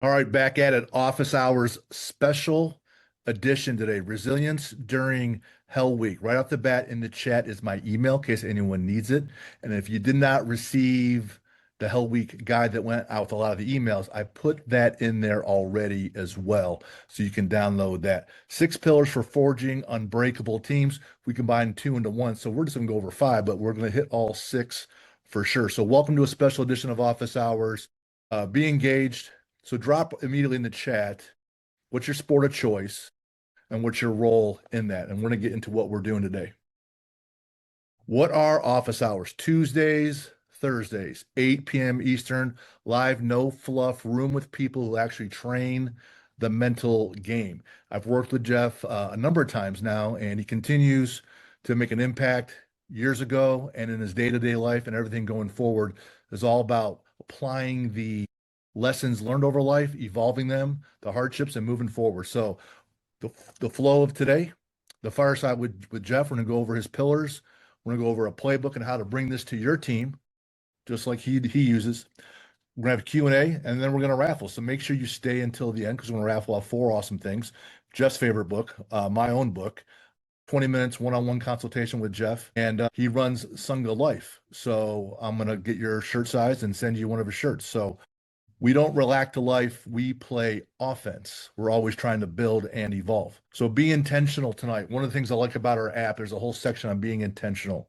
All right, back at it. Office hours special edition today. Resilience during Hell Week. Right off the bat in the chat is my email in case anyone needs it. And if you did not receive the Hell Week guide that went out with a lot of the emails, I put that in there already as well. So you can download that. 6 pillars for forging unbreakable teams. We combine two into one. So we're just going to go over five, but we're going to hit all six for sure. So welcome to a special edition of Office Hours. Be engaged. So drop immediately in the chat what's your sport of choice and what's your role in that. And we're going to get into what we're doing today. What are office hours? Tuesdays, Thursdays, 8 p.m. Eastern, live, no fluff, room with people who actually train the mental game. I've worked with Jeff a number of times now, and he continues to make an impact. Years ago and in his day-to-day life and everything going forward is all about applying the lessons learned over life, evolving them, the hardships, and moving forward. So the flow of today, the fireside with Jeff, we're going to go over his pillars. We're going to go over a playbook and how to bring this to your team, just like he uses. We're going to have Q&A, and then we're going to raffle. So make sure you stay until the end because we're going to raffle off 4 awesome things. Jeff's favorite book, my own book, 20 minutes one-on-one consultation with Jeff, and he runs Sangha Life. So I'm going to get your shirt size and send you one of his shirts. So we don't react to life. We play offense. We're always trying to build and evolve. So be intentional tonight. One of the things I like about our app, there's a whole section on being intentional.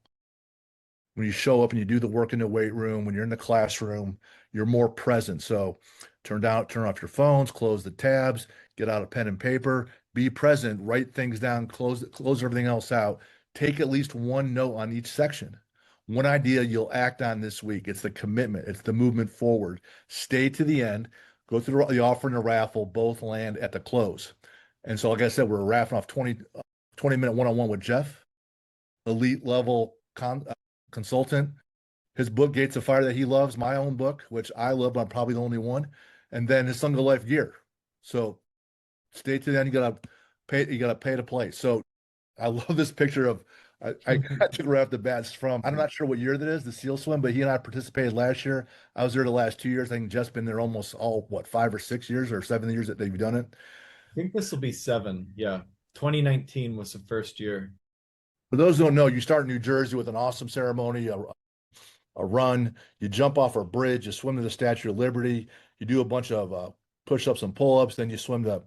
When you show up and you do the work in the weight room, when you're in the classroom, you're more present. So turn off your phones, close the tabs, get out a pen and paper, be present, write things down, close everything else out. Take at least one note on each section. One idea you'll act on this week. It's the commitment. It's the movement forward. Stay to the end. Go through the offer and the raffle. Both land at the close. And so, like I said, we're raffling off 20-minute one-on-one with Jeff, elite level consultant. His book, Gates of Fire, that he loves. My own book, which I love, but I'm probably the only one. And then his Sangha Life gear. So stay to the end. You gotta pay to play. So I love this picture of I took it right off the bat. It's from, I'm not sure what year that is, the SEAL swim, but he and I participated last year. I was there the last 2 years. I think Jeff's been there almost 5 or 6 years or 7 years that they've done it. I think this will be 7. Yeah. 2019 was the first year. For those who don't know, you start in New Jersey with an awesome ceremony, a run. You jump off a bridge, you swim to the Statue of Liberty, you do a bunch of push-ups and pull-ups, then you swim to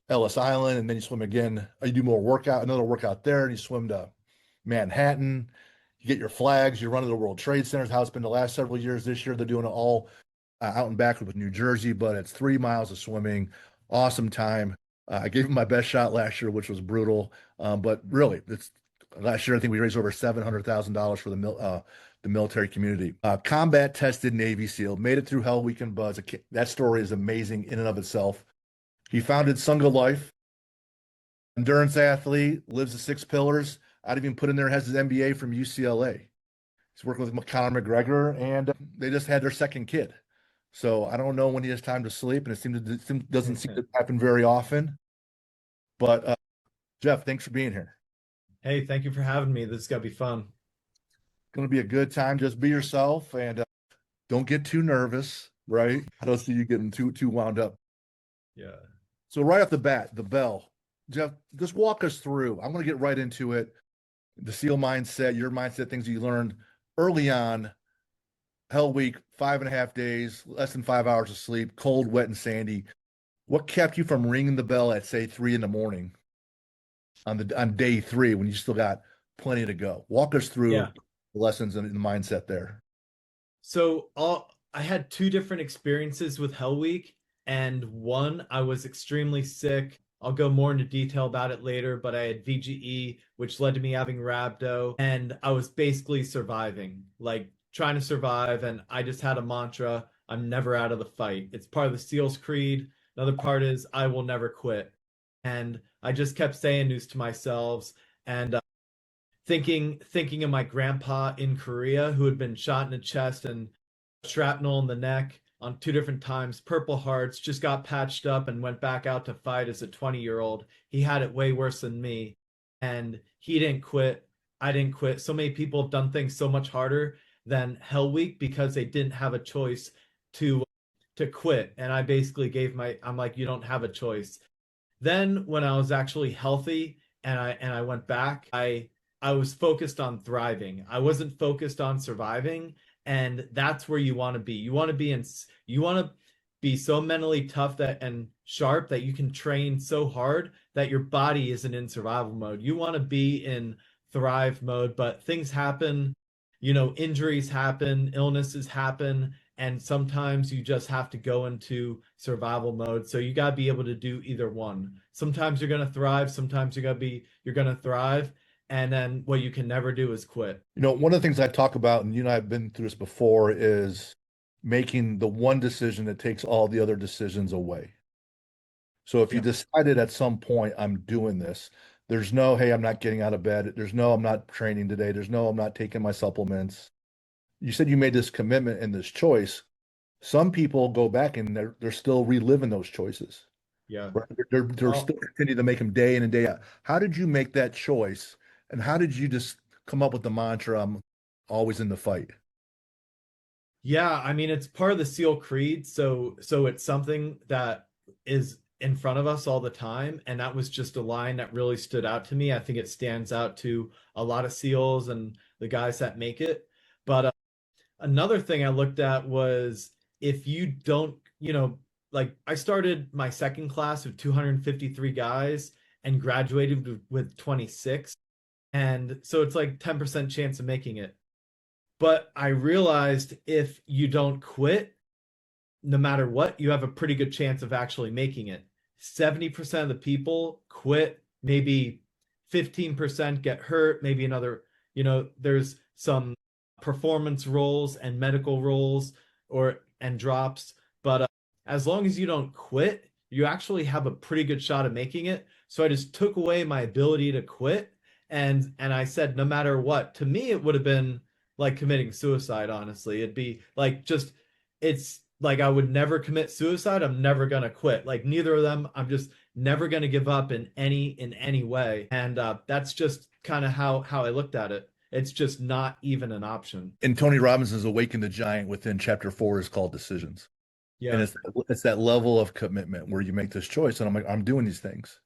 Ellis Island, and then you swim again. You do another workout there, and you swim to Manhattan. You get your flags. You run to the World Trade Centers. How it's been the last several years. This year they're doing it all out and back with New Jersey, but it's 3 miles of swimming. Awesome time. I gave him my best shot last year, which was brutal. But really, last year I think we raised over $700,000 for the military community. Combat tested Navy SEAL, made it through Hell Week and Buzz. That story is amazing in and of itself. He founded Sangha Life. Endurance athlete, lives the 6 pillars. I'd even put in there, has his MBA from UCLA. He's working with Conor McGregor, and they just had their second kid. So I don't know when he has time to sleep, and it doesn't seem to happen very often. But Jeff, thanks for being here. Hey, thank you for having me. This is going to be fun. It's going to be a good time. Just be yourself, and don't get too nervous, right? I don't see you getting too wound up. Yeah. So right off the bat, the bell. Jeff, just walk us through. I'm going to get right into it. The SEAL mindset, your mindset, things you learned early on. Hell Week, 5.5 days, less than 5 hours of sleep, cold, wet, and sandy. What kept you from ringing the bell at, say, 3 a.m. on day 3 when you still got plenty to go? Walk us through the lessons and the mindset there. So I had 2 different experiences with Hell Week, and one, I was extremely sick. I'll go more into detail about it later, but I had VGE, which led to me having rhabdo, and I was basically surviving, like trying to survive. And I just had a mantra: I'm never out of the fight. It's part of the SEAL's creed. Another part is I will never quit. And I just kept saying this to myself, and thinking of my grandpa in Korea who had been shot in the chest and shrapnel in the neck on 2 different times, Purple Hearts, just got patched up and went back out to fight as a 20-year-old. He had it way worse than me, and he didn't quit. I didn't quit. So many people have done things so much harder than Hell Week because they didn't have a choice to to quit. And I basically I'm like, you don't have a choice. Then when I was actually healthy and I went back, I was focused on thriving. I wasn't focused on surviving, and that's where you want to be. You want to be so mentally tough that and sharp that you can train so hard that your body isn't in survival mode. You want to be in thrive mode, but things happen, injuries happen, illnesses happen, and sometimes you just have to go into survival mode. So you got to be able to do either one. Sometimes you're going to thrive, sometimes you're going to thrive, and then what you can never do is quit. One of the things I talk about, and you and I have been through this before, is making the one decision that takes all the other decisions away. So if you Yeah. decided at some point, I'm doing this, there's no, hey, I'm not getting out of bed. There's no, I'm not training today. There's no, I'm not taking my supplements. You said you made this commitment and this choice. Some people go back and they're still reliving those choices. Yeah. Right? They're Well, still continuing to make them day in and day out. How did you make that choice? And how did you just come up with the mantra, I'm always in the fight? yeah, I mean it's part of the SEAL creed, so it's something that is in front of us all the time, and that was just a line that really stood out to me. I think it stands out to a lot of SEALs and the guys that make it. But another thing I looked at was if you don't, like I started my second class of 253 guys and graduated with 26. And so it's like 10% chance of making it. But I realized if you don't quit, no matter what, you have a pretty good chance of actually making it. 70% of the people quit, maybe 15% get hurt, maybe another, there's some performance roles and medical roles and drops, but as long as you don't quit, you actually have a pretty good shot of making it. So I just took away my ability to quit, and I said no matter what. To me it would have been like committing suicide, honestly. It'd be like just it's like I would never commit suicide. I'm never gonna quit. Like neither of them. I'm just never gonna give up in any way. And that's just kind of how I looked at it. It's just not even an option. In Tony Robbins' Awaken the Giant within chapter 4 is called Decisions. And Yeah. it's that level of commitment where you make this choice. And I'm like, I'm doing these things.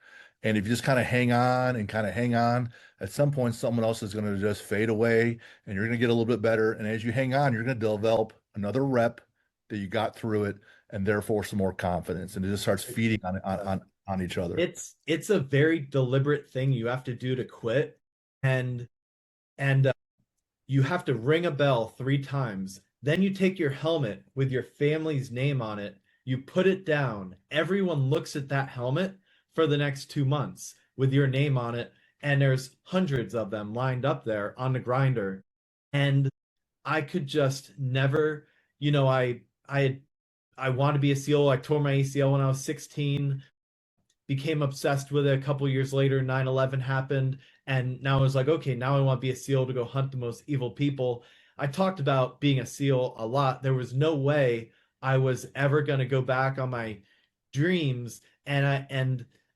And if you just kind of hang on and kind of hang on, at some point, someone else is going to just fade away and you're going to get a little bit better. And as you hang on, you're going to develop another rep that you got through it and therefore some more confidence. And it just starts feeding on each other. It's a very deliberate thing you have to do to quit, and and you have to ring a bell 3 times. Then you take your helmet with your family's name on it, you put it down. Everyone looks at that helmet for the next 2 months with your name on it, and there's hundreds of them lined up there on the grinder. And I could just never, I I want to be a SEAL. I tore my ACL when I was 16, became obsessed with it. A couple years later 9/11 happened, and now I was like, okay, now I want to be a SEAL to go hunt the most evil people. I talked about being a SEAL a lot. There was no way I was ever going to go back on my dreams, and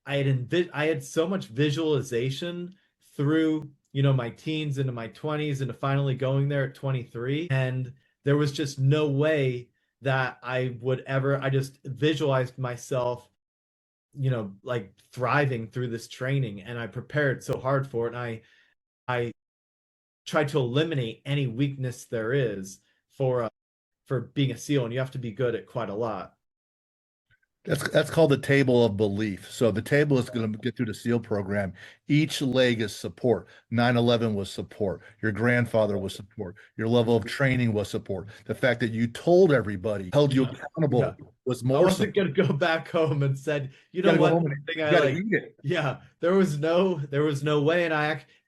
I had so much visualization through my teens into my 20s into finally going there at 23, and there was just no way that I would ever. I just visualized myself like thriving through this training, and I prepared so hard for it, and I tried to eliminate any weakness there is for being a SEAL, and you have to be good at quite a lot. That's called the table of belief. So the table is going to get through the SEAL program. Each leg is support. 9/11 was support. Your grandfather was support. Your level of training was support. The fact that you told everybody, held you Yeah. Yeah. accountable was I more wasn't support. gonna go back home and said, You got to go what? home One and thing you I got to like, eat it. yeah, there was no way,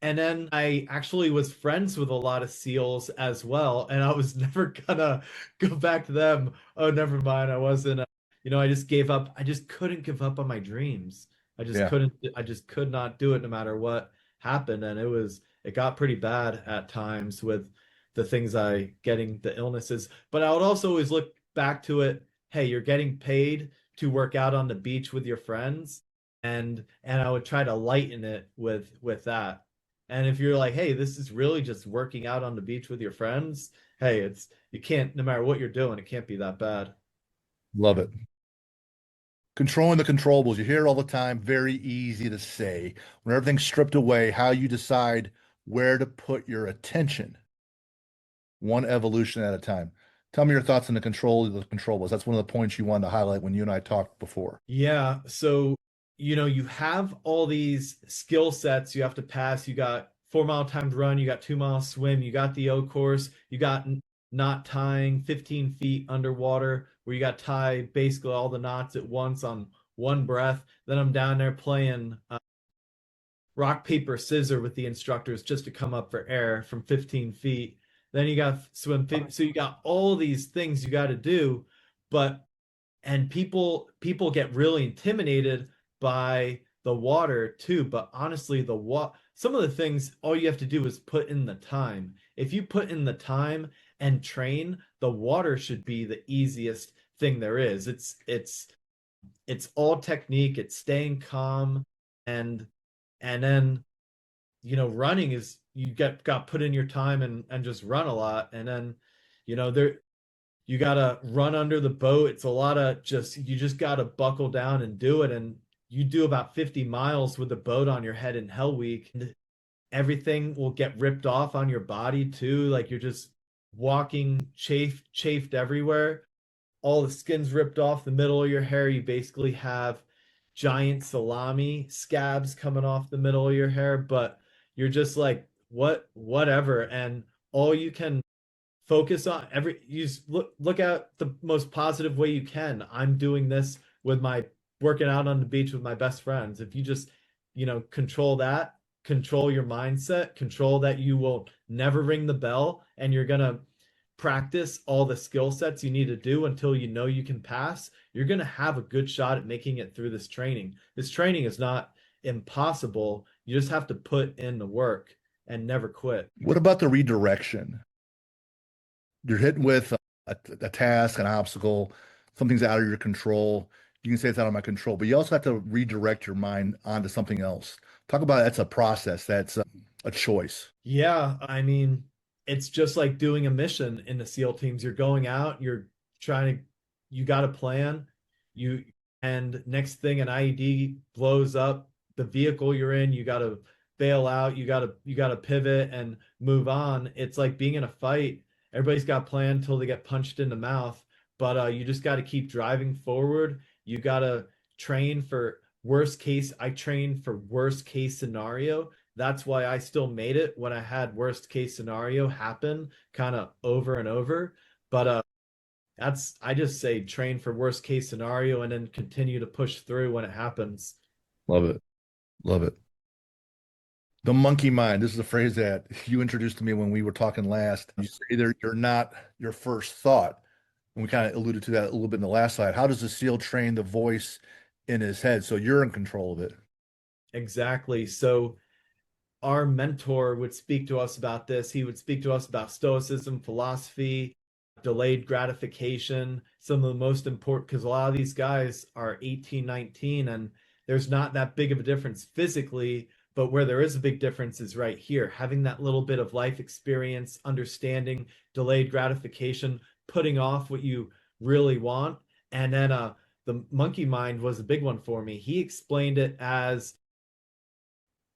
and then I actually was friends with a lot of SEALs as well, and I was never gonna go back to them. Oh, never mind. I wasn't. I just gave up. I just couldn't give up on my dreams. I just Yeah. couldn't. I just could not do it no matter what happened, and it got pretty bad at times with the things I getting the illnesses. But I would also always look back to it. Hey, you're getting paid to work out on the beach with your friends, and I would try to lighten it with that. And if you're like, hey, this is really just working out on the beach with your friends, hey, it's you can't, no matter what you're doing, it can't be that bad. Love it. Controlling the controllables. You hear it all the time. Very easy to say. When everything's stripped away, how you decide where to put your attention, one evolution at a time. Tell me your thoughts on the control of the controllables. That's one of the points you wanted to highlight when you and I talked before. Yeah. So, you have all these skill sets you have to pass. You got 4 mile timed run, you got 2 mile swim, you got the O course, you got knot tying 15 feet underwater, where you got to tie basically all the knots at once on one breath. Then I'm down there playing rock, paper, scissor with the instructors just to come up for air from 15 feet. Then you got swim. So you got all these things you got to do, but and people get really intimidated by the water too. But honestly, some of the things, all you have to do is put in the time. If you put in the time and train, the water should be the easiest thing there is. It's all technique, it's staying calm, and then running is, you got put in your time and just run a lot. And then there, you gotta run under the boat. It's a lot of you just gotta buckle down and do it. And you do about 50 miles with the boat on your head in Hell Week, and everything will get ripped off on your body too. Like you're just walking chafed everywhere. All the skin's ripped off the middle of your hair. You basically have giant salami scabs coming off the middle of your hair, but you're just like, whatever. And all you can focus on, you look at the most positive way you can. I'm doing this with my working out on the beach with my best friends. If you just control that, control your mindset, control that you will never ring the bell, and you're gonna practice all the skill sets you need to do until you can pass, you're going to have a good shot at making it through this training. This training is not impossible. You just have to put in the work and never quit. What about the redirection? You're hitting with a task, an obstacle, something's out of your control. You can say it's out of my control, but you also have to redirect your mind onto something else. Talk about that's a process, that's a choice. Yeah, I mean, it's just like doing a mission in the SEAL teams. You're going out, you got a plan, you, and next thing an IED blows up the vehicle you're in, you got to bail out, you got to pivot and move on. It's like being in a fight. Everybody's got a plan until they get punched in the mouth, but you just got to keep driving forward. You got to train for worst case. I trained for worst case scenario. That's why I still made it when I had worst case scenario happen kind of over and over. But I just say train for worst case scenario and then continue to push through when it happens. Love it. Love it. The monkey mind. This is a phrase that you introduced to me when we were talking last. You say you're not your first thought. And we kind of alluded to that a little bit in the last slide. How does the SEAL train the voice in his head so you're in control of it? Exactly. So our mentor would speak to us about this. He would speak to us about stoicism, philosophy, delayed gratification, some of the most important, because a lot of these guys are 18, 19, and there's not that big of a difference physically, but where there is a big difference is right here, having that little bit of life experience, understanding delayed gratification, putting off what you really want. And then the monkey mind was a big one for me. He explained it as,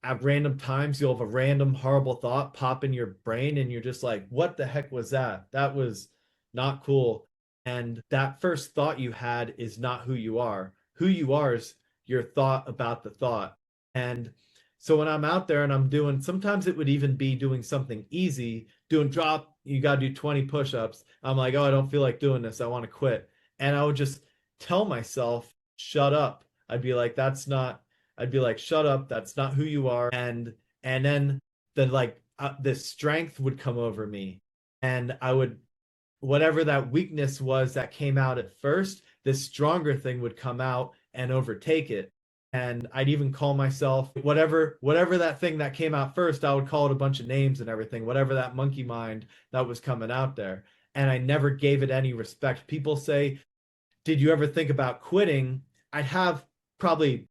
at random times you'll have a random horrible thought pop in your brain and you're just like, what the heck was that? That was not cool. And that first thought you had is not who you are. Who you are is your thought about the thought. And so when I'm out there and I'm doing, sometimes it would even be doing something easy, doing drop, you got to do 20 push-ups. I'm like, oh, I don't feel like doing this, I want to quit. And I would just tell myself, shut up. I'd be like, shut up, that's not who you are. And then the strength would come over me, and I would, whatever that weakness was that came out at first, this stronger thing would come out and overtake it. And I'd even call myself whatever that thing that came out first, I would call it a bunch of names and everything, whatever that monkey mind that was coming out there. And I never gave it any respect. People say, did you ever think about quitting? I'd have probably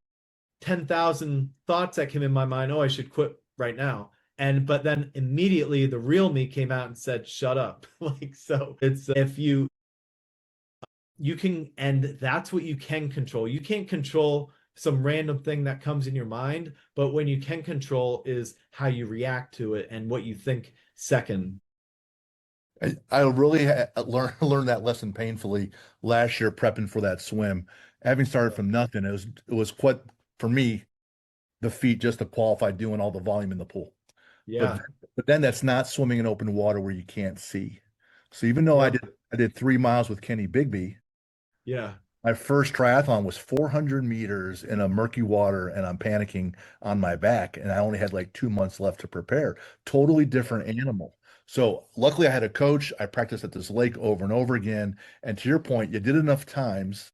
10,000 thoughts that came in my mind. Oh, I should quit right now. But then immediately the real me came out and said, shut up. Like, so it's, if you and that's what you can control. You can't control some random thing that comes in your mind, but when you can control is how you react to it and what you think second. I really learned that lesson painfully last year prepping for that swim. Having started from nothing, it was quite for me the feat just to qualify doing all the volume in the pool. But Yeah. but then that's not swimming in open water where you can't see. So even though I Yep. did I did 3 miles with Kenny Bigby, Yeah. my first triathlon was 400 meters in a murky water, and I'm panicking on my back, and I only had like 2 months left to prepare. Totally different animal. So luckily, I had a coach. I practiced at this lake over and over again. And to your point, you did enough times.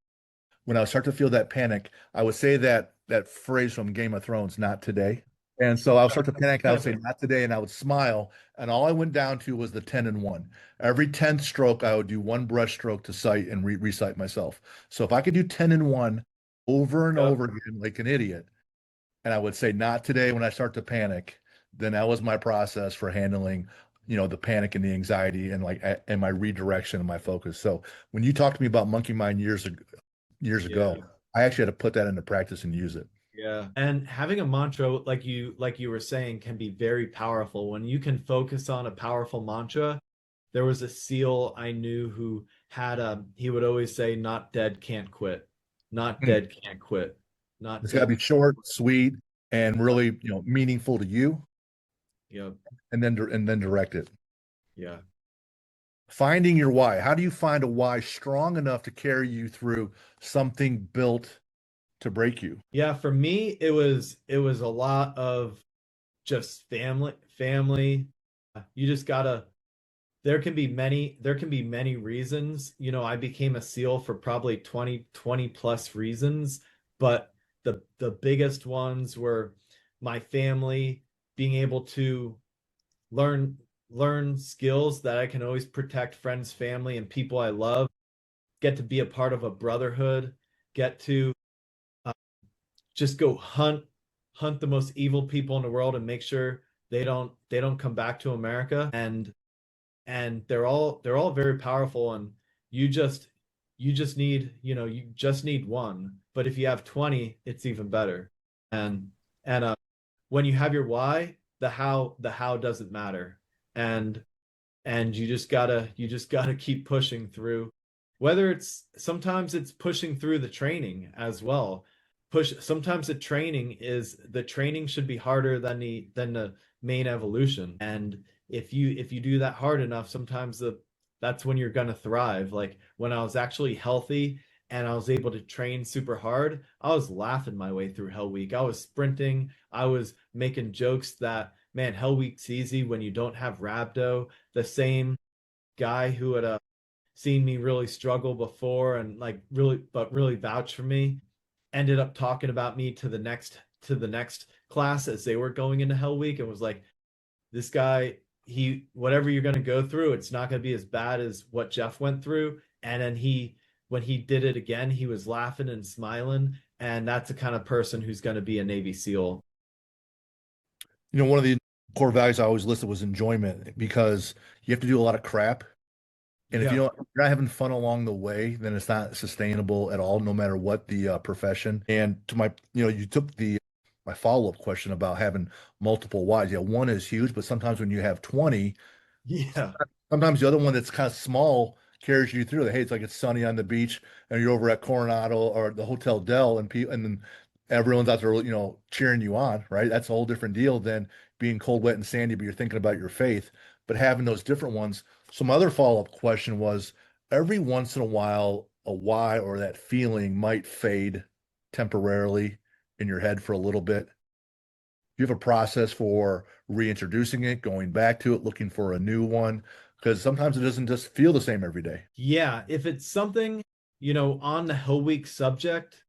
When I would start to feel that panic, I would say that phrase from Game of Thrones, "Not today." And so I would start to panic, and I would say, "Not today," and I would smile. And all I went down to was the 10 and 1. Every 10th stroke, I would do one breaststroke to sight and recite myself. So if I could do 10 and 1 over and Yep. over again like an idiot, and I would say, "Not today," when I start to panic, then that was my process for handling, the panic and the anxiety and and my redirection and my focus. So when you talked to me about monkey mind years Yeah. ago, I actually had to put that into practice and use it. Yeah. And having a mantra, like you were saying, can be very powerful. When you can focus on a powerful mantra, there was a SEAL I knew who had he would always say, not dead, can't quit. Not Mm. dead, can't quit. Not It's got to dead. be short, sweet, and really, meaningful to you, Yeah. and then direct it. Yeah. Finding your why. How do you find a why strong enough to carry you through something built to break you? Yeah. For me, it was a lot of just family. You just gotta there can be many reasons. I became a SEAL for probably 20 plus reasons, but the biggest ones were my family, being able to learn learn skills that I can always protect friends, family, and people I love, get to be a part of a brotherhood, get to uh, just go hunt the most evil people in the world and make sure they don't come back to America. And they're all very powerful, and you just you just need one, but if you have 20 it's even better. And and when you have your why, the how doesn't matter. And you just gotta keep pushing through, whether it's sometimes it's pushing through the training as well. Push Sometimes the training should be harder than the main evolution. And if you do that hard enough, sometimes that's when you're gonna thrive. Like when I was actually healthy and I was able to train super hard, I was laughing my way through Hell Week. I was sprinting, I was making jokes that, man, Hell Week's easy when you don't have rhabdo. The same guy who had seen me really struggle before and like really vouch for me ended up talking about me to the next class as they were going into Hell Week, and was like, this guy, he whatever you're going to go through, it's not going to be as bad as what Jeff went through. And then when he did it again, he was laughing and smiling, and that's the kind of person who's going to be a Navy SEAL. One of the core values I always listed was enjoyment because you have to do a lot of crap. And if Yeah. you're not having fun along the way, then it's not sustainable at all, no matter what the profession. And to you took my follow-up question about having multiple whys. Yeah, one is huge, but sometimes when you have 20, Yeah. sometimes the other one that's kind of small carries you through. Hey, it's like it's sunny on the beach, and you're over at Coronado or the Hotel Del, and then everyone's out there, cheering you on, right? That's a whole different deal than being cold, wet, and sandy, but you're thinking about your faith. But having those different ones. So my other follow-up question was, every once in a while, a why or that feeling might fade temporarily in your head for a little bit. You have a process for reintroducing it, going back to it, looking for a new one, because sometimes it doesn't just feel the same every day. Yeah, if it's something, on the Hell Week subject,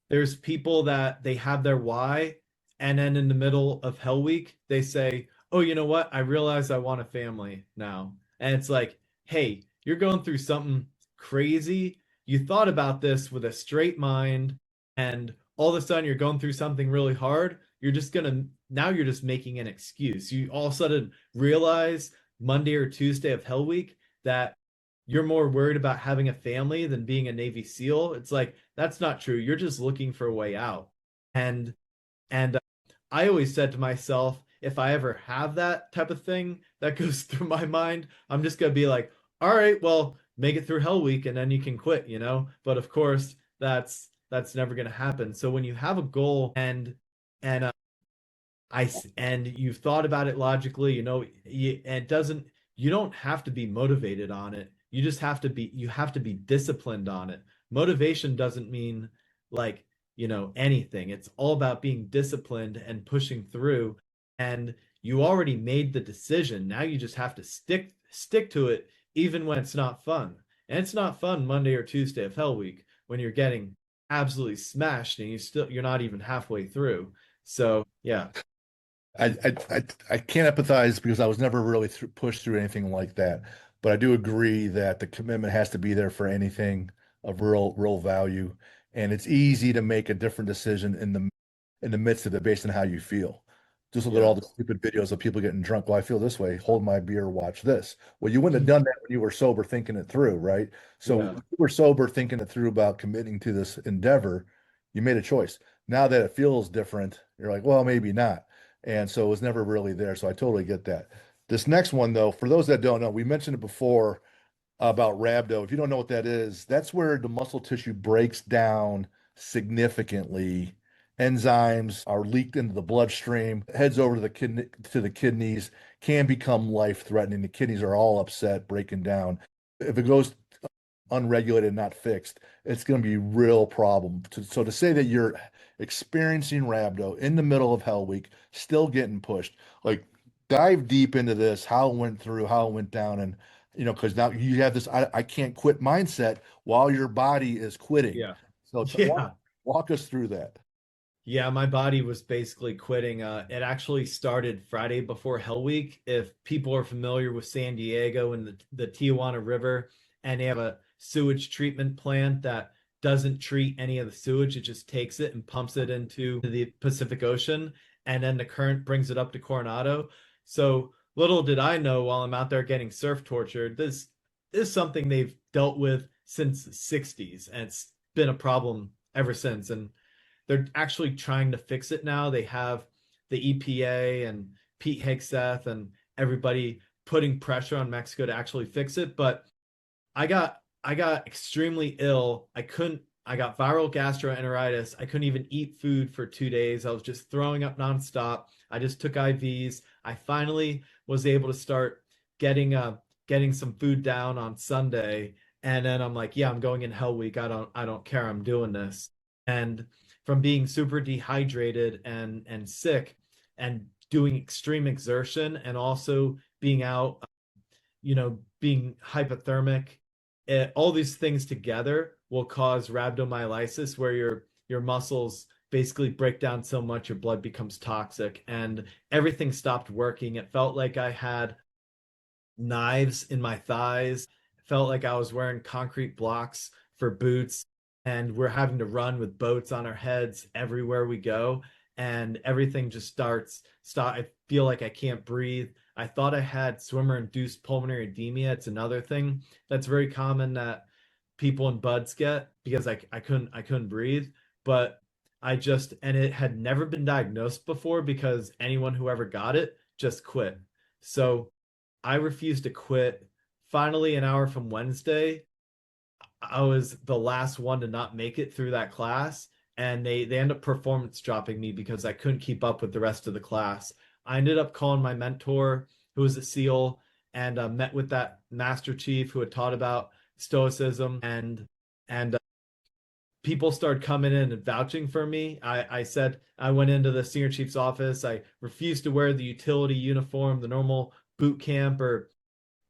there's people that they have their why, and then in the middle of Hell Week, they say, "Oh, you know what? I realize I want a family now." And it's like, "Hey, you're going through something crazy. You thought about this with a straight mind, and all of a sudden you're going through something really hard. You're just making an excuse. You all of a sudden realize Monday or Tuesday of Hell Week that you're more worried about having a family than being a Navy SEAL. It's like, that's not true. You're just looking for a way out. And and I always said to myself, if I ever have that type of thing that goes through my mind, I'm just gonna be like, all right, well, make it through Hell Week and then you can quit, you know? But of course, that's never gonna happen. So when you have a goal and and you've thought about it logically, you know, it doesn't, you don't have to be motivated on it. You just have to be, you have to be disciplined on it. Motivation doesn't mean like, you know, anything. It's all about being disciplined and pushing through. And you already made the decision. Now you just have to stick to it even when it's not fun. And it's not fun Monday or Tuesday of Hell Week when you're getting absolutely smashed and you're not even halfway through. So, yeah. I can't empathize because I was never really pushed through anything like that. But I do agree that the commitment has to be there for anything of real value. And it's easy to make a different decision in the midst of it based on how you feel. Just look at Yeah. all the stupid videos of people getting drunk. Well, I feel this way. Hold my beer, watch this. Well, you wouldn't have done that when you were sober thinking it through, right? So when Yeah. you were sober thinking it through about committing to this endeavor, you made a choice. Now that it feels different, you're like, well, maybe not. And so it was never really there. So I totally get that. This next one, though, for those that don't know, we mentioned it before about rhabdo. If you don't know what that is, that's where the muscle tissue breaks down significantly. Enzymes are leaked into the bloodstream, heads over to the kidneys, can become life-threatening. The kidneys are all upset, breaking down. If it goes unregulated, not fixed, it's going to be a real problem. So to say that you're experiencing rhabdo in the middle of Hell Week, still getting pushed, like dive deep into this, how it went through, how it went down, and because now you have this I can't quit mindset while your body is quitting. Yeah. So Yeah. walk us through that. Yeah, my body was basically quitting. It actually started Friday before Hell Week. If people are familiar with San Diego and the Tijuana River, and they have a sewage treatment plant that doesn't treat any of the sewage, it just takes it and pumps it into the Pacific Ocean, and then the current brings it up to Coronado. So little did I know while I'm out there getting surf tortured, this is something they've dealt with since the 60s, and it's been a problem ever since. And they're actually trying to fix it now. They have the EPA and Pete Hegseth and everybody putting pressure on Mexico to actually fix it. But I got extremely ill. I got viral gastroenteritis. I couldn't even eat food for 2 days. I was just throwing up nonstop. I just took IVs. I finally was able to start getting getting some food down on Sunday. And then I'm like, yeah, I'm going in Hell Week. I don't care. I'm doing this. And from being super dehydrated and sick and doing extreme exertion and also being out, being hypothermic, all these things together will cause rhabdomyolysis, where your muscles basically break down so much your blood becomes toxic and everything stopped working. It felt like I had knives in my thighs. It felt like I was wearing concrete blocks for boots, and we're having to run with boats on our heads everywhere we go. And everything just stop. I feel like I can't breathe. I thought I had swimmer induced pulmonary edema. It's another thing that's very common that people in buds get because I couldn't breathe. But and it had never been diagnosed before because anyone who ever got it just quit. So I refused to quit. Finally, an hour from Wednesday, I was the last one to not make it through that class, and they end up performance dropping me because I couldn't keep up with the rest of the class. I ended up calling my mentor, who was a SEAL, and met with that master chief who had taught about stoicism, and people started coming in and vouching for me. I said I went into the senior chief's office. I refused to wear the utility uniform, the normal boot camp or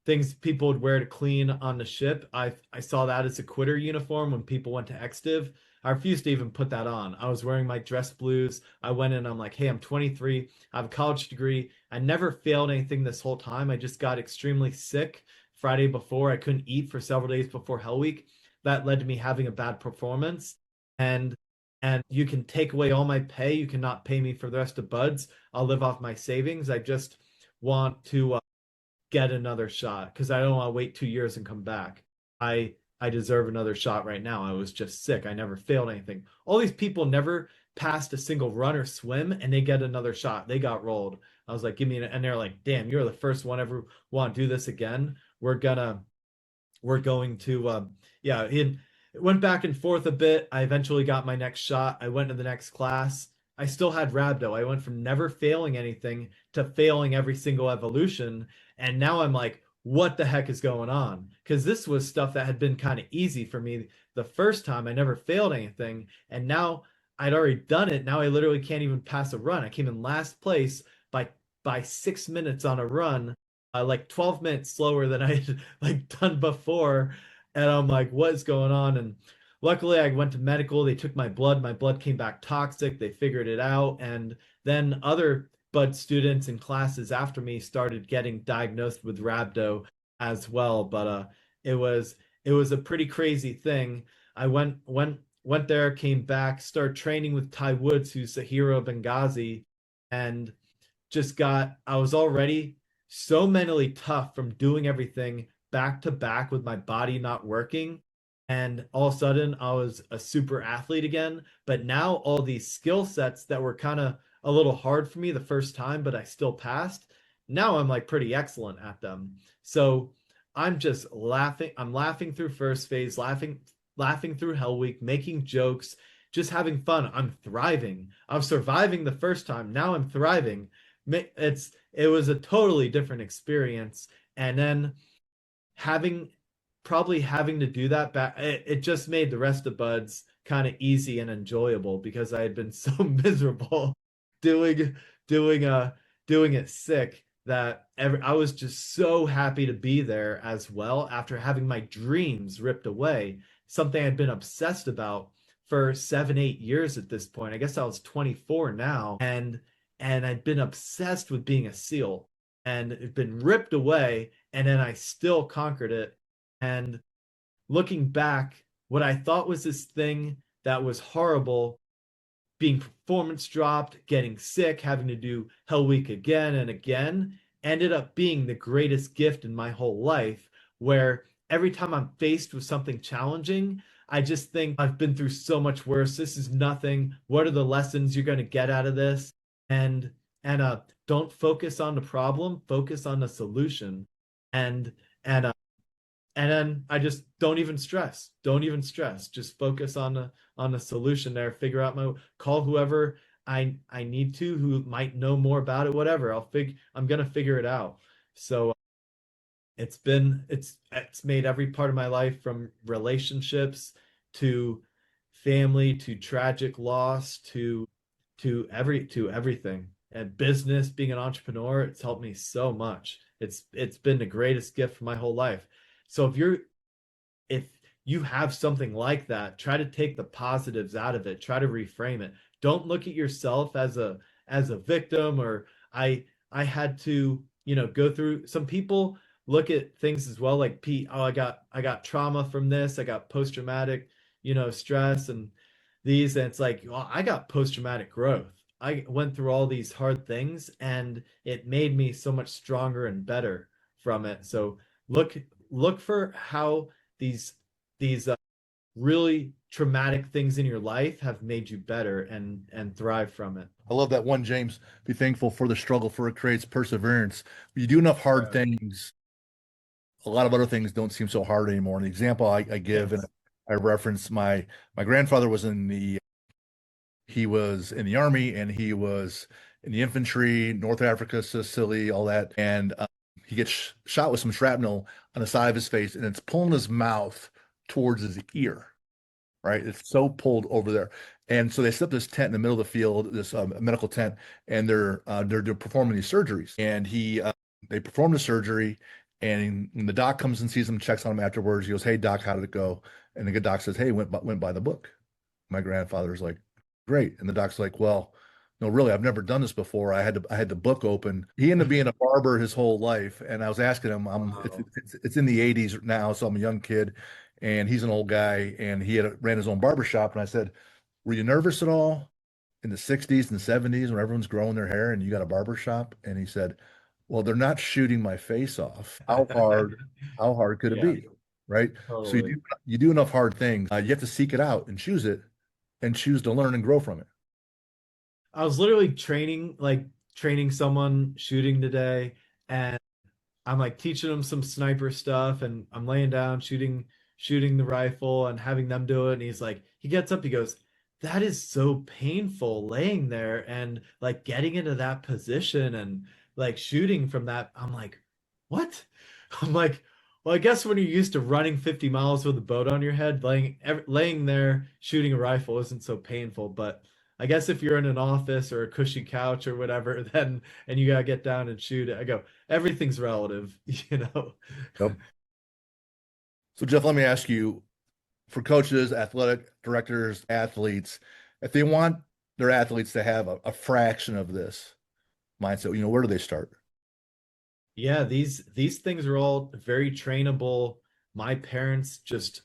things people would wear to clean on the ship. I saw that as a quitter uniform when people went to Extiv. I refused to even put that on. I was wearing my dress blues. I went in, I'm like, hey, I'm 23. I have a college degree. I never failed anything this whole time. I just got extremely sick Friday before. I couldn't eat for several days before Hell Week. That led to me having a bad performance. And you can take away all my pay. You cannot pay me for the rest of buds. I'll live off my savings. I just want to get another shot because I don't want to wait 2 years and come back. I deserve another shot right now. I was just sick. I never failed anything. All these people never passed a single run or swim and they get another shot. They got rolled. I was like, give me an, and they're like, damn, you're the first one ever want to do this again. We're going to yeah, it went back and forth a bit. I eventually got my next shot. I went to the next class. I still had rhabdo. I went from never failing anything to failing every single evolution. And now I'm like, what the heck is going on? Because this was stuff that had been kind of easy for me the first time. I never failed anything. And now I'd already done it. Now I literally can't even pass a run. I came in last place by 6 minutes on a run, like 12 minutes slower than I had like done before. And I'm like, what's going on? And luckily I went to medical. They took my blood. My blood came back toxic. They figured it out. And then other bud students in classes after me started getting diagnosed with rhabdo as well. But it was it was a pretty crazy thing. I went there, came back, started training with Ty Woods, who's a hero of Benghazi, and I was already so mentally tough from doing everything back to back with my body not working. And all of a sudden, I was a super athlete again. But now, all these skill sets that were kind of a little hard for me the first time, but I still passed. Now I'm like pretty excellent at them. So I'm just laughing. I'm laughing through first phase, laughing through Hell Week, making jokes, just having fun. I'm thriving. I was surviving the first time. Now I'm thriving. It was a totally different experience. And then having probably having to do that back, it just made the rest of buds kind of easy and enjoyable because I had been so miserable doing doing doing it sick that I was just so happy to be there as well after having my dreams ripped away, something I'd been obsessed about for 7 8 years at this point. I guess I was 24 now, and I'd been obsessed with being a SEAL, and it'd been ripped away, and then I still conquered it. And looking back, what I thought was this thing that was horrible, being performance dropped, getting sick, having to do Hell Week again and again, ended up being the greatest gift in my whole life. Where every time I'm faced with something challenging, I just think I've been through so much worse. This is nothing. What are the lessons you're going to get out of this? And don't focus on the problem, focus on the solution. And and and then I just don't even stress. Don't even stress. Just focus on the solution there. Figure out my call whoever I need to who might know more about it. Whatever. I'm gonna figure it out. So it's made every part of my life, from relationships to family to tragic loss to everything, and business, being an entrepreneur. It's helped me so much. It's been the greatest gift for my whole life. So if you have something like that, try to take the positives out of it. Try to reframe it. Don't look at yourself as a victim, or I had to, go through. Some people look at things as well, like, Pete, oh, I got trauma from this. I got post traumatic, stress and these, and it's like, well, I got post traumatic growth. I went through all these hard things, and it made me so much stronger and better from it. So look look for how these really traumatic things in your life have made you better and thrive from it. I love that one, James. Be thankful for the struggle, for it creates perseverance. When you do enough hard Right. things, a lot of other things don't seem so hard anymore. And the example I give, and Yes. I reference my grandfather was he was in the army, and he was in the infantry, North Africa, Sicily, all that. And he gets shot with some shrapnel on the side of his face, and it's pulling his mouth towards his ear, right? It's so pulled over there. And so they set up this tent in the middle of the field, this medical tent, and they're performing these surgeries. And they perform the surgery, and when the doc comes and sees him, checks on him afterwards, he goes, "Hey, doc, how did it go?" And the good doc says, "Hey, went by the book." My grandfather's like, "Great," and the doc's like, "Well, no, really, I've never done this before. I had the book open." He ended up being a barber his whole life, and I was asking him, Wow. it's in the '80s now, so I'm a young kid, and he's an old guy, and he had ran his own barber shop, and I said, "Were you nervous at all in the '60s and '70s when everyone's growing their hair and you got a barber shop?" And he said, "Well, they're not shooting my face off. How hard could it Yeah. be?" right? So Totally. you do enough hard things, you have to seek it out and choose to learn and grow from it. I was literally training someone shooting today, and I'm like teaching them some sniper stuff, and I'm laying down shooting the rifle and having them do it. And he's like, he gets up, he goes, "That is so painful laying there and like getting into that position and like shooting from that." I'm like, "What?" I'm like, "Well, I guess when you're used to running 50 miles with a boat on your head, laying there shooting a rifle isn't so painful, but I guess if you're in an office or a cushy couch or whatever, then and you gotta get down and shoot it." I go, everything's relative, you know. Yep. So Jeff, let me ask you, for coaches, athletic directors, athletes, if they want their athletes to have a fraction of this mindset, where do they start? Yeah, these things are all very trainable. My parents just,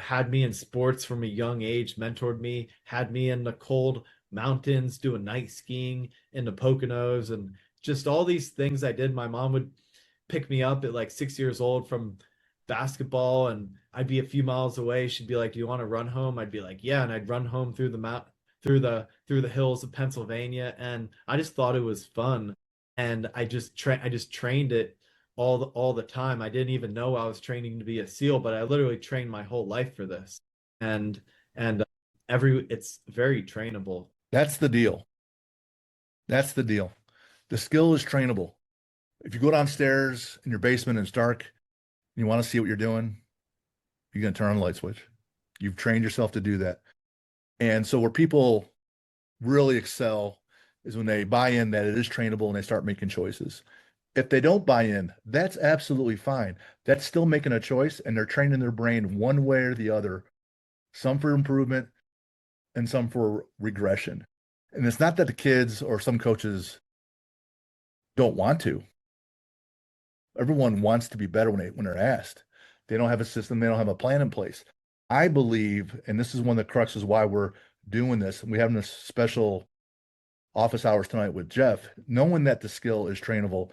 had me in sports from a young age, mentored me, had me in the cold mountains doing night skiing in the Poconos, and just all these things I did. My mom would pick me up at like 6 years old from basketball, and I'd be a few miles away. She'd be like, "Do you want to run home?" I'd be like, "Yeah," and I'd run home through the through the hills of Pennsylvania, and I just thought it was fun, and I just trained it all the time. I didn't even know I was training to be a SEAL, but I literally trained my whole life for this, and every it's very trainable. That's the deal. That's the deal. The skill is trainable. If you go downstairs in your basement and it's dark and you want to see what you're doing, you're going to turn on the light switch. You've trained yourself to do that. And so where people really excel is when they buy in that it is trainable and they start making choices. If they don't buy in, that's absolutely fine. That's still making a choice and they're training their brain one way or the other, some for improvement and some for regression. And it's not that the kids or some coaches don't want to. Everyone wants to be better when they're asked. They don't have a system, they don't have a plan in place. I believe, and this is one of the cruxes why we're doing this, and we're having this special office hours tonight with Jeff, knowing that the skill is trainable.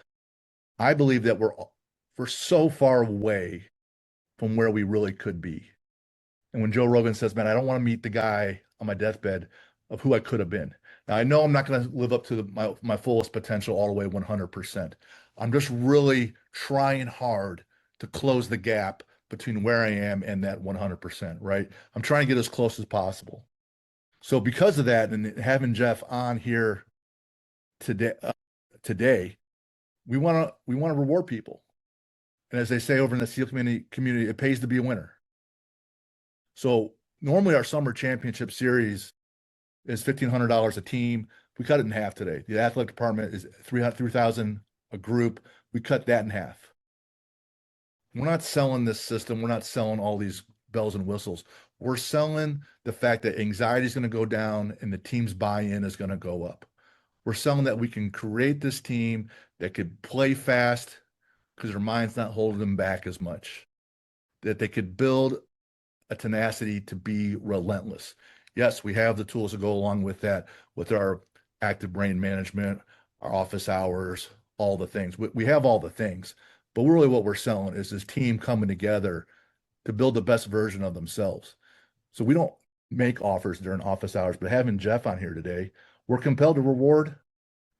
I believe that we're so far away from where we really could be. And when Joe Rogan says, "Man, I don't want to meet the guy on my deathbed of who I could have been." Now, I know I'm not going to live up to my fullest potential all the way 100%. I'm just really trying hard to close the gap between where I am and that 100%, right? I'm trying to get as close as possible. So because of that, and having Jeff on here today, we want to reward people. And as they say over in the SEAL community, it pays to be a winner. So normally our summer championship series is $1,500 a team. We cut it in half today. The athletic department is 3,000 a group. We cut that in half. We're not selling this system. We're not selling all these bells and whistles. We're selling the fact that anxiety is going to go down and the team's buy-in is going to go up. We're selling that we can create this team that could play fast because their mind's not holding them back as much. That they could build a tenacity to be relentless. Yes, we have the tools to go along with that, with our active brain management, our office hours, all the things. We have all the things, but really what we're selling is this team coming together to build the best version of themselves. So we don't make offers during office hours, but having Jeff on here today, we're compelled to reward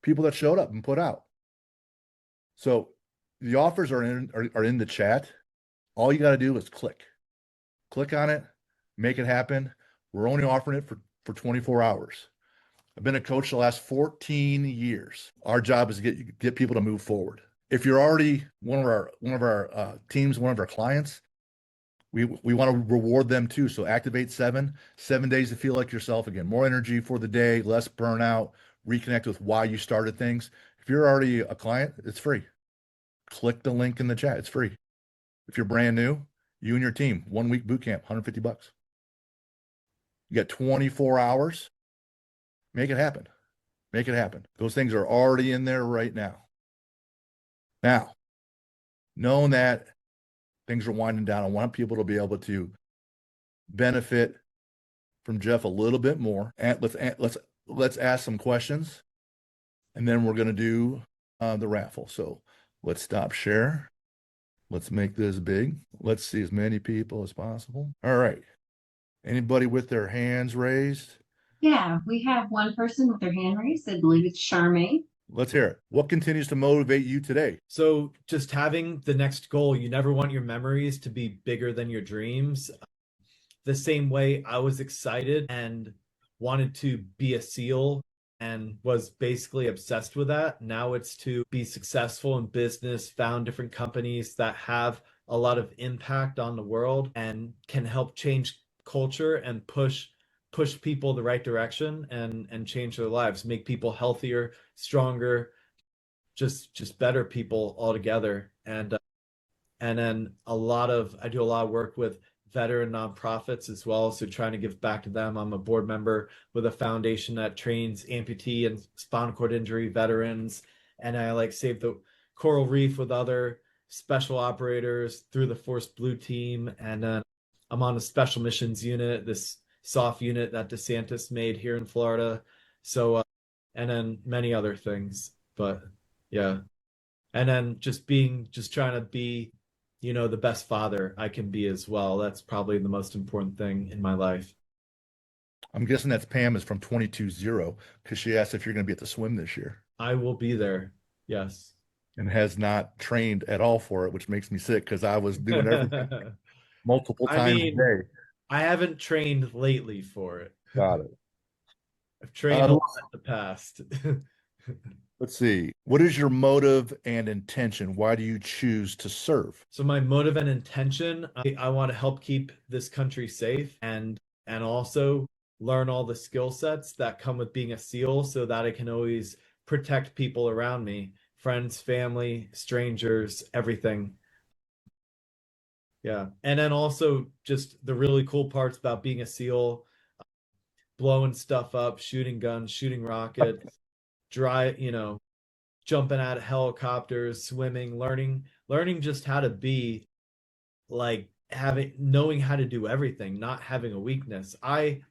people that showed up and put out. So the offers are in the chat. All you got to do is click on it, make it happen. We're only offering it for 24 hours. I've been a coach the last 14 years. Our job is to get people to move forward. If you're already one of our teams, one of our clients, we want to reward them too. So activate 7 days to feel like yourself again. More energy for the day, less burnout, reconnect with why you started things. If you're already a client, it's free. Click the link in the chat. It's free. If you're brand new, you and your team, 1 week boot camp, $150. You got 24 hours. Make it happen. Make it happen. Those things are already in there right now. Now, knowing that things are winding down, I want people to be able to benefit from Jeff a little bit more. And let's ask some questions, and then we're going to do the raffle. So let's stop share. Let's make this big. Let's see as many people as possible. All right. Anybody with their hands raised? Yeah, we have one person with their hand raised. I believe it's Charmaine. Let's hear it. What continues to motivate you today? So just having the next goal, you never want your memories to be bigger than your dreams. The same way I was excited and wanted to be a SEAL and was basically obsessed with that. Now it's to be successful in business, found different companies that have a lot of impact on the world and can help change culture and push people the right direction and change their lives, make people healthier, stronger, just better people altogether. And then I do a lot of work with veteran nonprofits as well, so trying to give back to them. I'm a board member with a foundation that trains amputee and spinal cord injury veterans, and I like save the coral reef with other special operators through the Force Blue team. And then I'm on a special missions unit, this soft unit that DeSantis made here in Florida. So and then many other things, but yeah. And then just trying to be, the best father I can be as well. That's probably the most important thing in my life. I'm guessing that's Pam is from 22-0 because she asked if you're going to be at the swim this year I will be there. Yes. and has not trained at all for it, which makes me sick because I was doing everything I multiple times a mean, day. I haven't trained lately for it. Got it. I've trained a Uh, lot in the past. let's see. What is your motive and intention? Why do you choose to serve? So my motive and intention, I want to help keep this country safe and also learn all the skill sets that come with being a SEAL so that I can always protect people around me, friends, family, strangers, everything. Yeah. And then also just the really cool parts about being a SEAL, blowing stuff up, shooting guns, shooting rockets, jumping out of helicopters, swimming, learning just how to be like knowing how to do everything, not having a weakness. I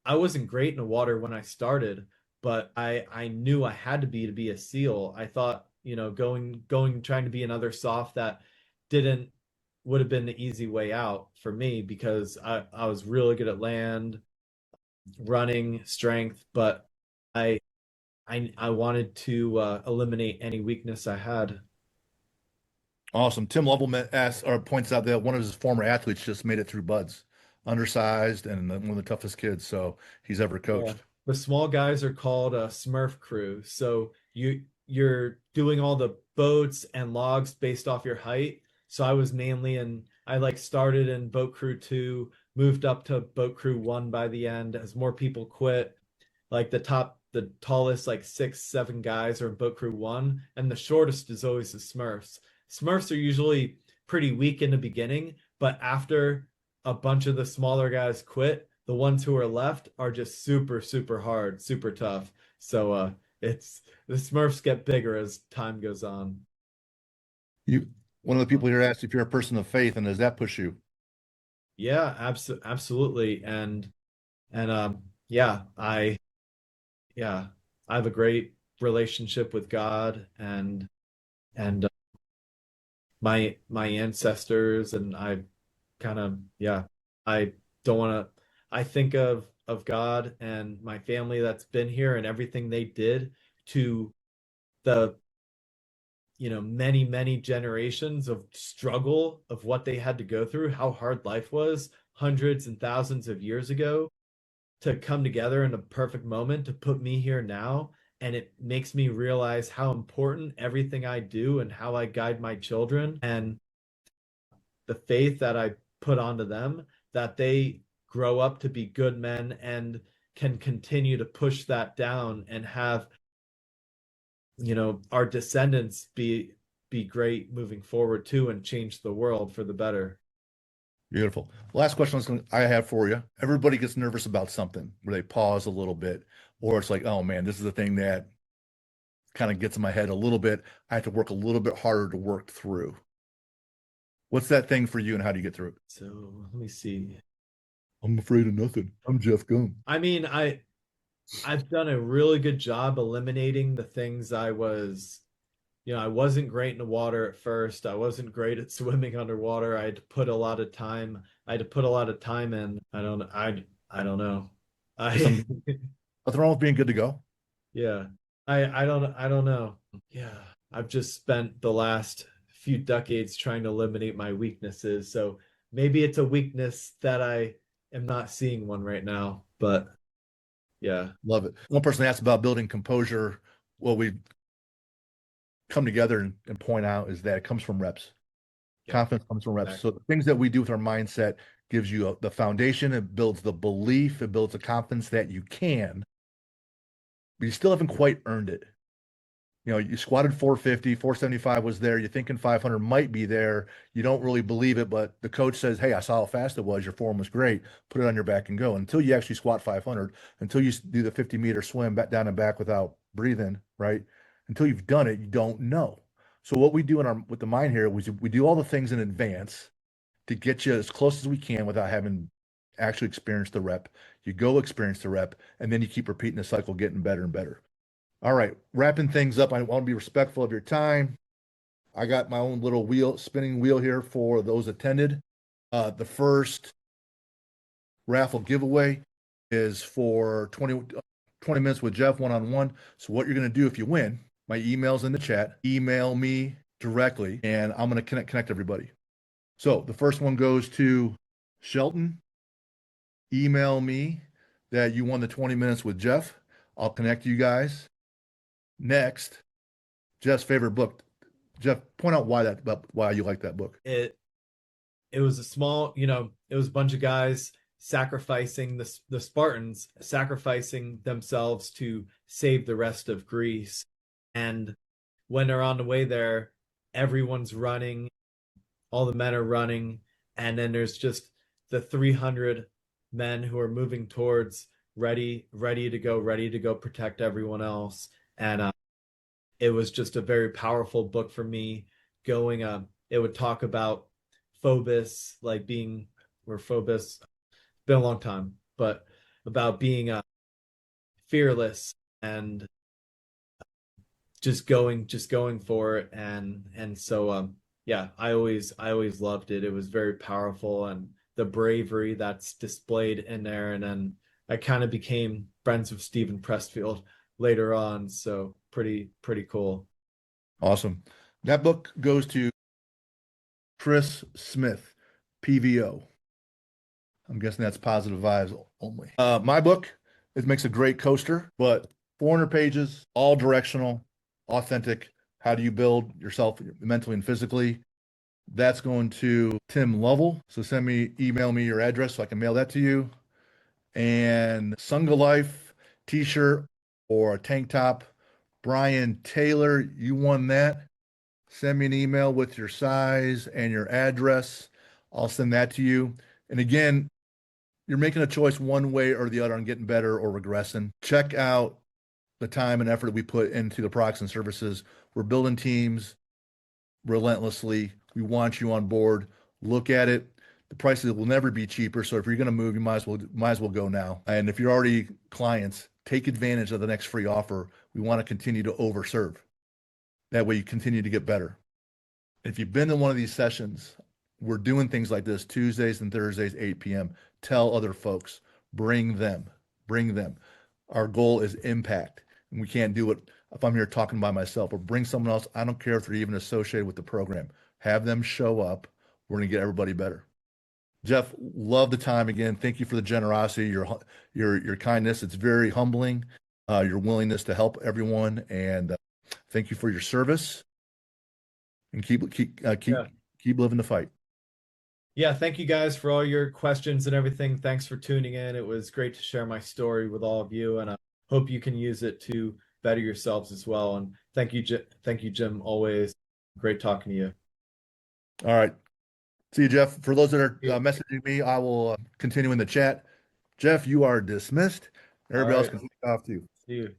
wasn't great in the water when I started, but I knew I had to be a SEAL. I thought, going trying to be another soft that didn't would have been the easy way out for me because I was really good at land, running, strength, but I I wanted to eliminate any weakness I had. Awesome. Tim Lovell asks or points out that one of his former athletes just made it through buds, undersized and one of the toughest kids so he's ever Yeah. coached. The small guys are called a Smurf crew. So you're doing all the boats and logs based off your height. So I was mainly I like started in boat crew 2, moved up to boat crew 1 by the end as more people quit. Like the tallest like 6, 7 guys are in boat crew 1, and the shortest is always the Smurfs. Smurfs are usually pretty weak in the beginning, but after a bunch of the smaller guys quit, the ones who are left are just super, super hard, super tough. So it's the Smurfs get bigger as time goes on. You, one of the people here asked if you're a person of faith, and does that push you? Yeah, absolutely. And yeah, yeah, I have a great relationship with God and my ancestors, and I kind of, yeah, I don't want to, I think of God and my family that's been here and everything they did to the many generations of struggle of what they had to go through, how hard life was hundreds and thousands of years ago, to come together in a perfect moment to put me here now. And it makes me realize how important everything I do and how I guide my children and the faith that I put onto them, that they grow up to be good men and can continue to push that down and have, our descendants be great moving forward too and change the world for the better. Beautiful. Last question I have for you. Everybody gets nervous about something where they pause a little bit, or it's like, oh man, this is the thing that kind of gets in my head a little bit. I have to work a little bit harder to work through. What's that thing for you and how do you get through it? So let me see. I'm afraid of nothing. I'm Jeff Gum. I mean, I've done a really good job eliminating the things I was I wasn't great in the water at first. I wasn't great at swimming underwater. I had to put a lot of time. I had to put a lot of time in. I don't know. I Nothing wrong with being good to go. yeah. I don't know. Yeah. I've just spent the last few decades trying to eliminate my weaknesses. So maybe it's a weakness that I am not seeing one right now, but yeah. Love it. One person asked about building composure. What we come together and point out is that it comes from reps. Yeah. Confidence comes from reps. Exactly. So the things that we do with our mindset gives you the foundation. It builds the belief. It builds the confidence that you can, but you still haven't quite earned it. You squatted 450, 475 was there. You're thinking 500 might be there. You don't really believe it, but the coach says, hey, I saw how fast it was. Your form was great. Put it on your back and go. Until you actually squat 500, until you do the 50-meter swim back down and back without breathing, right? Until you've done it, you don't know. So what we do with the mind here was we do all the things in advance to get you as close as we can without having actually experienced the rep. You go experience the rep, and then you keep repeating the cycle, getting better and better. All right, wrapping things up. I want to be respectful of your time. I got my own little spinning wheel here for those attended. The first raffle giveaway is for 20 minutes with Jeff one-on-one. So what you're going to do if you win, my email's in the chat. Email me directly, and I'm going to connect everybody. So the first one goes to Shelton. Email me that you won the 20 minutes with Jeff. I'll connect you guys. Next, Jeff's favorite book. Jeff, point out why you like that book. It was a small, it was a bunch of guys sacrificing the Spartans, sacrificing themselves to save the rest of Greece. And when they're on the way there, everyone's running, all the men are running, and then there's just the 300 men who are moving towards ready to go protect everyone else. And it was just a very powerful book for me. It would talk about Phobos, like being where Phobos, been a long time, but about being fearless and just going for it. And so yeah, I always loved it. It was very powerful, and the bravery that's displayed in there. And then I kind of became friends with Stephen Pressfield later on. So pretty cool. Awesome. That book goes to Chris Smith, PVO. I'm guessing that's positive vibes only. My book, it makes a great coaster, but 400 pages, all directional, authentic. How do you build yourself mentally and physically? That's going to Tim Lovell. So email me your address so I can mail that to you. And Sunga Life t-shirt or a tank top. Brian Taylor, you won that. Send me an email with your size and your address. I'll send that to you. And again, you're making a choice one way or the other on getting better or regressing. Check out the time and effort that we put into the products and services. We're building teams relentlessly. We want you on board. Look at it. The prices will never be cheaper. So if you're going to move, you might as well go now. And if you're already clients, take advantage of the next free offer. We want to continue to overserve. That way you continue to get better. If you've been in one of these sessions, we're doing things like this Tuesdays and Thursdays, 8 p.m. Tell other folks, bring them. Our goal is impact. And we can't do it if I'm here talking by myself, or bring someone else. I don't care if they're even associated with the program. Have them show up. We're going to get everybody better. Jeff, love the time again. Thank you for the generosity, your kindness. It's very humbling. Your willingness to help everyone, and thank you for your service. And keep living the fight. Yeah, thank you guys for all your questions and everything. Thanks for tuning in. It was great to share my story with all of you, and I hope you can use it to better yourselves as well. And thank you, Jim. Always great talking to you. All right. See you, Jeff. For those that are messaging me, I will continue in the chat. Jeff, you are dismissed. Everybody else can take off too. See you.